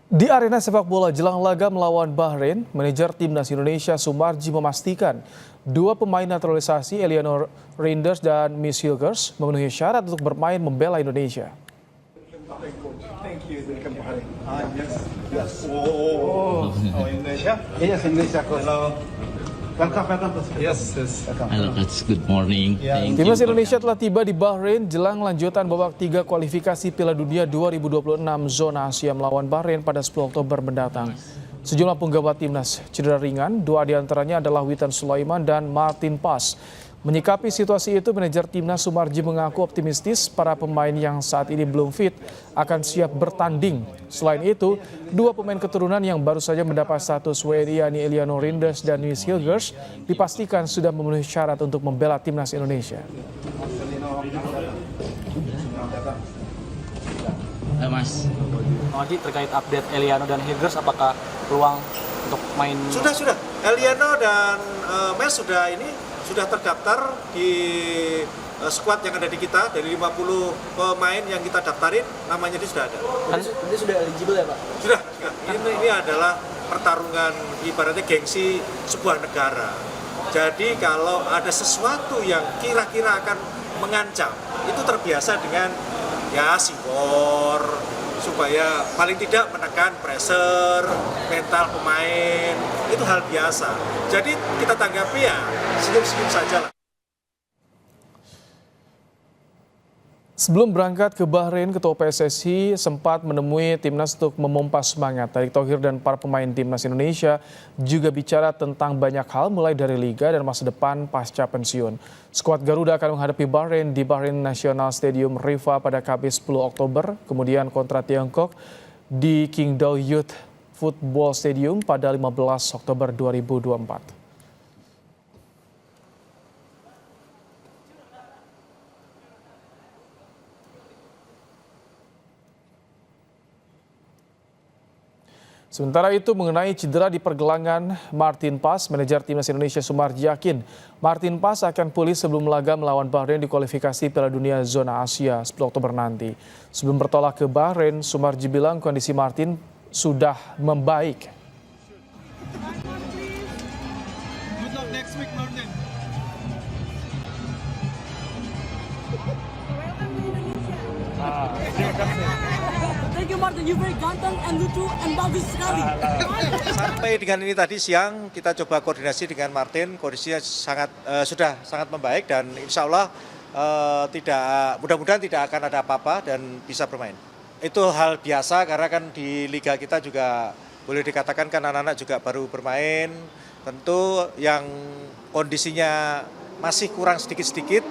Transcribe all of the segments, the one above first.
Di arena sepak bola jelang laga melawan Bahrain, manajer timnas Indonesia Sumarji memastikan dua pemain naturalisasi Eleanor Reinders dan Miss Hilgers memenuhi syarat untuk bermain membela Indonesia. Thank you. Welcome Bahrain. Yes. Oh, Indonesia? Yes, Indonesia. Hello. Welcome. Yes. Hello, Coach. Good morning. Thank you. Timnas Indonesia telah tiba di Bahrain jelang lanjutan babak 3 kualifikasi Piala Dunia 2026 zona Asia melawan Bahrain pada 10 Oktober mendatang. Sejumlah penggawa timnas cedera ringan, dua diantaranya adalah Witan Sulaiman dan Martin Pas. Menyikapi situasi itu, manajer timnas Sumarji mengaku optimistis para pemain yang saat ini belum fit akan siap bertanding. Selain itu, dua pemain keturunan yang baru saja mendapat status WNI yakni Eleanor Reinders dan Miss Hilgers dipastikan sudah memenuhi syarat untuk membela timnas Indonesia. Mas. Haji, terkait update Eleanor dan Hilgers, apakah peluang untuk main? Sudah. Eleanor dan Mel sudah terdaftar di squad yang ada di kita. Dari 50 pemain yang kita daftarin, namanya itu sudah ada. Ini sudah eligible ya, Pak? Sudah. Ini adalah pertarungan ibaratnya gengsi sebuah negara. Jadi kalau ada sesuatu yang kira-kira akan mengancam, itu terbiasa dengan war, supaya paling tidak menekan pressure, mental pemain, itu hal biasa. Jadi kita tanggapi ya senyum-senyum saja lah. Sebelum berangkat ke Bahrain, Ketua PSSI sempat menemui timnas untuk memompa semangat. Erick Thohir dan para pemain timnas Indonesia juga bicara tentang banyak hal mulai dari liga dan masa depan pasca pensiun. Skuad Garuda akan menghadapi Bahrain di Bahrain National Stadium Riva pada Kamis 10 Oktober, kemudian kontra Tiongkok di Qingdao Youth Football Stadium pada 15 Oktober 2024. Sementara itu mengenai cedera di pergelangan Martin Pas, manajer timnas Indonesia Sumarji yakin Martin Pas akan pulih sebelum laga melawan Bahrain di kualifikasi Piala Dunia zona Asia 10 Oktober nanti. Sebelum bertolak ke Bahrain, Sumarji bilang kondisi Martin sudah membaik. Good luck next week, Martin. Thank you Martin, you very ganteng and lucu and bagus sekali. Sampai dengan ini tadi siang kita coba koordinasi dengan Martin, kondisinya sudah sangat membaik dan insya Allah mudah-mudahan tidak akan ada apa-apa dan bisa bermain. Itu hal biasa karena kan di liga kita juga boleh dikatakan kan anak-anak juga baru bermain. Tentu yang kondisinya masih kurang sedikit-sedikit,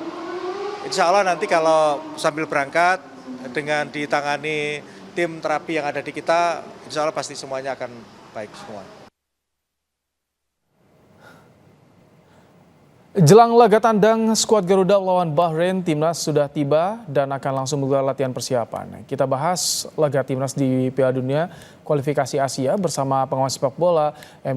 insya Allah nanti kalau sambil berangkat dengan ditangani tim terapi yang ada di kita, insya Allah pasti semuanya akan baik semua. Jelang laga tandang skuad Garuda melawan Bahrain, timnas sudah tiba dan akan langsung menggelar latihan persiapan. Kita bahas laga timnas di Piala Dunia kualifikasi Asia bersama pengawas sepak bola M.